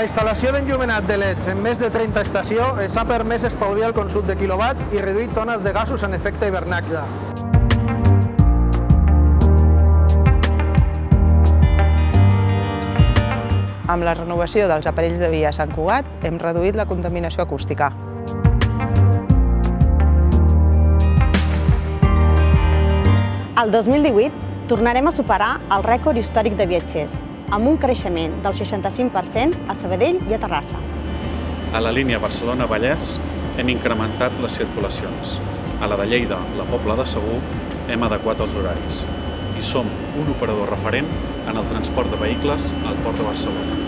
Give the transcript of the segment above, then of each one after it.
la instal·lació d'enllumenat de LEDs en més de 30 estacions s'ha permès estalviar el consum de quilowatts i reduir tones de gasos en efecte hivernacle. Amb la renovació dels aparells de via a Sant Cugat hem reduït la contaminació acústica. El 2018 tornarem a superar el rècord històric de viatgers, amb un creixement del 65% a Sabadell i a Terrassa. A la línia Barcelona-Vallès hem incrementat les circulacions. A la de Lleida, la Pobla de Segur, hem adequat els horaris. I som un operador referent en el transport de vehicles al Port de Barcelona.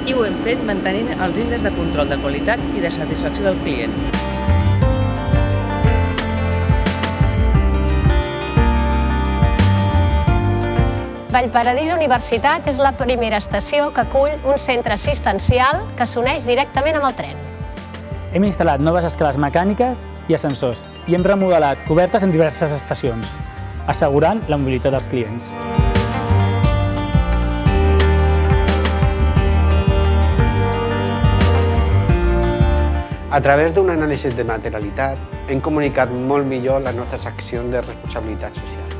I ho hem fet mantenint els índexs de control de qualitat i de satisfacció del client. Vallparadís Universitat és la primera estació que acull un centre assistencial que s'uneix directament amb el tren. Hem instal·lat noves escales mecàniques i ascensors i hem remodelat cobertes en diverses estacions, assegurant la mobilitat dels clients. A través d'un anàlisi de materialitat, hem comunicat molt millor les nostres accions de responsabilitat social.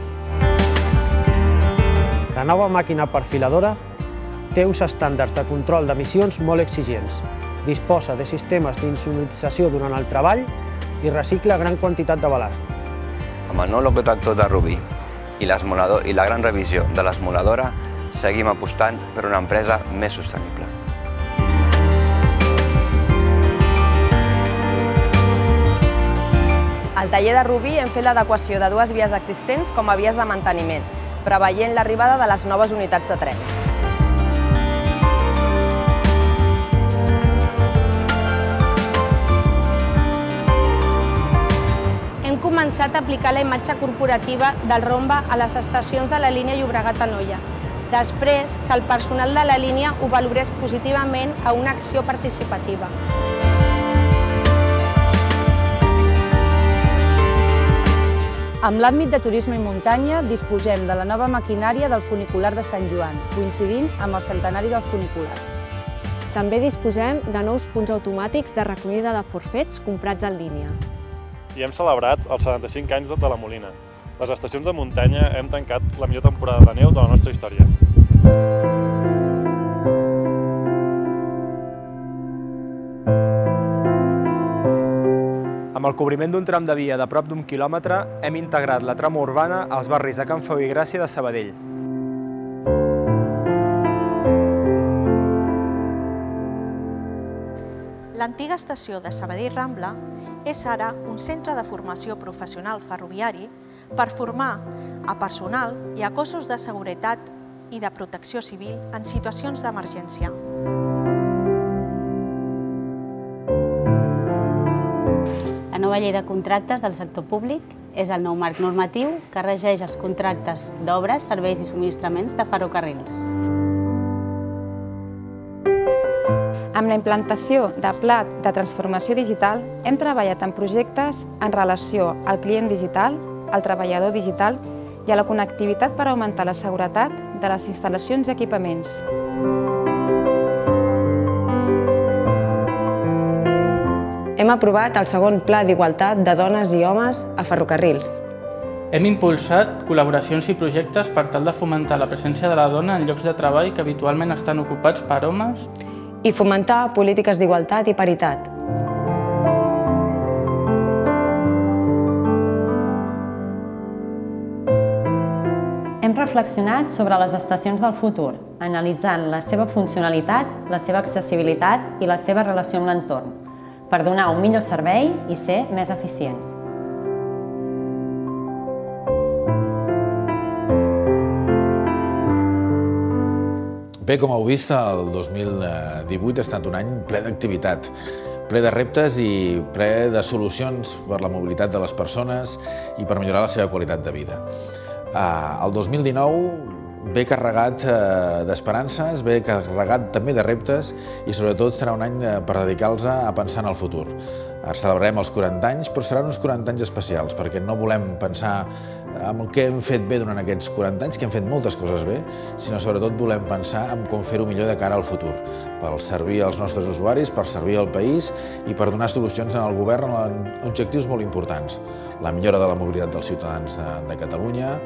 La nova màquina perfiladora té uns estàndards de control d'emissions molt exigents, disposa de sistemes d'insonització durant el treball i recicla gran quantitat de balast. Amb el nou locotractor de Rubí i la gran revisió de l'esmoladora, seguim apostant per una empresa més sostenible. Al taller de Rubí hem fet l'adequació de dues vies existents com a vies de manteniment, preveient l'arribada de les noves unitats de tren. Hem començat a aplicar la imatge corporativa del rombe a les estacions de la línia Llobregat-Anoia, després que el personal de la línia ho valorés positivament a una acció participativa. En l'àmbit de turisme i muntanya disposem de la nova maquinària del funicular de Sant Joan, coincidint amb el centenari del funicular. També disposem de nous punts automàtics de recollida de forfets comprats en línia. I hem celebrat els 75 anys de la Molina. Les estacions de muntanya hem tancat la millor temporada de neu de la nostra història. Amb el cobriment d'un tram de via de prop d'1 quilòmetre, hem integrat la trama urbana als barris de Can Feu i Gràcia de Sabadell. L'antiga estació de Sabadell Rambla és ara un centre de formació professional ferroviari per formar a personal i a cossos de seguretat i de protecció civil en situacions d'emergència. La nova llei de contractes del sector públic és el nou marc normatiu que regeix els contractes d'obres, serveis i subministraments de ferrocarrils. Amb la implantació de Pla de Transformació Digital hem treballat en projectes en relació al client digital, al treballador digital i a la connectivitat per augmentar la seguretat de les instal·lacions i equipaments. Hem aprovat el segon Pla d'Igualtat de Dones i Homes a ferrocarrils. Hem impulsat col·laboracions i projectes per tal de fomentar la presència de la dona en llocs de treball que habitualment estan ocupats per homes i fomentar polítiques d'igualtat i paritat. Hem reflexionat sobre les estacions del futur, analitzant la seva funcionalitat, la seva accessibilitat i la seva relació amb l'entorn, per donar un millor servei i ser més eficients. Bé, com heu vist, el 2018 ha estat un any ple d'activitat, ple de reptes i ple de solucions per la mobilitat de les persones i per millorar la seva qualitat de vida. El 2019 ve carregat d'esperances, ve carregat també de reptes i sobretot serà un any per dedicar-los a pensar en el futur. Ara celebrarem els 40 anys, però seran uns 40 anys especials perquè no volem pensar en què hem fet bé durant aquests 40 anys, que hem fet moltes coses bé, sinó sobretot volem pensar en com fer-ho millor de cara al futur, per servir als nostres usuaris, per servir al país i per donar solucions al govern en objectius molt importants. La millora de la mobilitat dels ciutadans de Catalunya.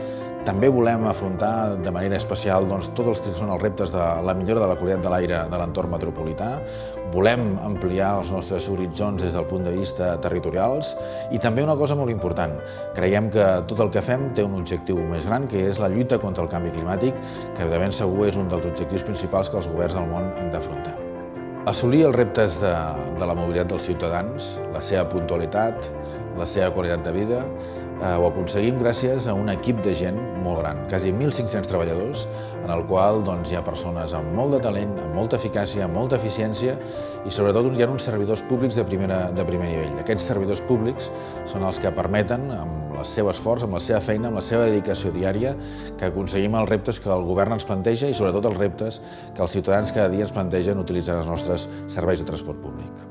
També volem afrontar de manera especial tots els que són els reptes de la millora de la qualitat de l'aire de l'entorn metropolità. Volem ampliar els nostres horitzons des del punt de vista territorials i també una cosa molt important. Creiem que tot el que fem té un objectiu més gran, que és la lluita contra el canvi climàtic, que de ben segur és un dels objectius principals que els governs del món han d'afrontar. Assolir els reptes de la mobilitat dels ciutadans, la seva puntualitat, la seva qualitat de vida, ho aconseguim gràcies a un equip de gent molt gran, quasi 1.500 treballadors, en el qual hi ha persones amb molt de talent, amb molta eficàcia, amb molta eficiència i sobretot hi ha uns servidors públics de primer nivell. Aquests servidors públics són els que permeten, amb el seu esforç, amb la seva feina, amb la seva dedicació diària, que aconseguim els reptes que el govern ens planteja i sobretot els reptes que els ciutadans cada dia ens plantegen utilitzant els nostres serveis de transport públic.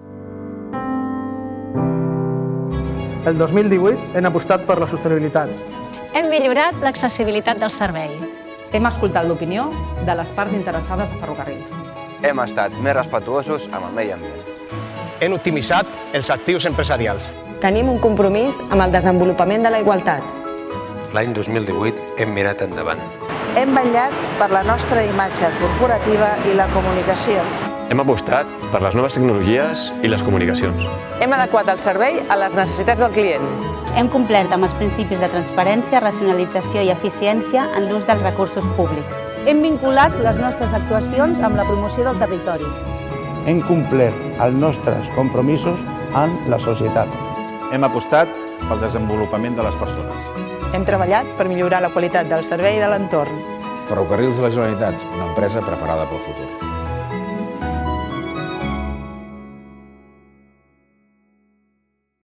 El 2018 hem apostat per la sostenibilitat. Hem millorat l'accessibilitat del servei. Hem escoltat l'opinió de les parts interessades de ferrocarrils. Hem estat més respectuosos amb el medi ambient. Hem optimitzat els actius empresarials. Tenim un compromís amb el desenvolupament de la igualtat. L'any 2018 hem mirat endavant. Hem vetllat per la nostra imatge corporativa i la comunicació. Hem apostat per les noves tecnologies i les comunicacions. Hem adequat el servei a les necessitats del client. Hem complert amb els principis de transparència, racionalització i eficiència en l'ús dels recursos públics. Hem vinculat les nostres actuacions amb la promoció del territori. Hem complert els nostres compromisos amb la societat. Hem apostat pel desenvolupament de les persones. Hem treballat per millorar la qualitat del servei i de l'entorn. Ferrocarrils de la Generalitat, una empresa preparada pel futur.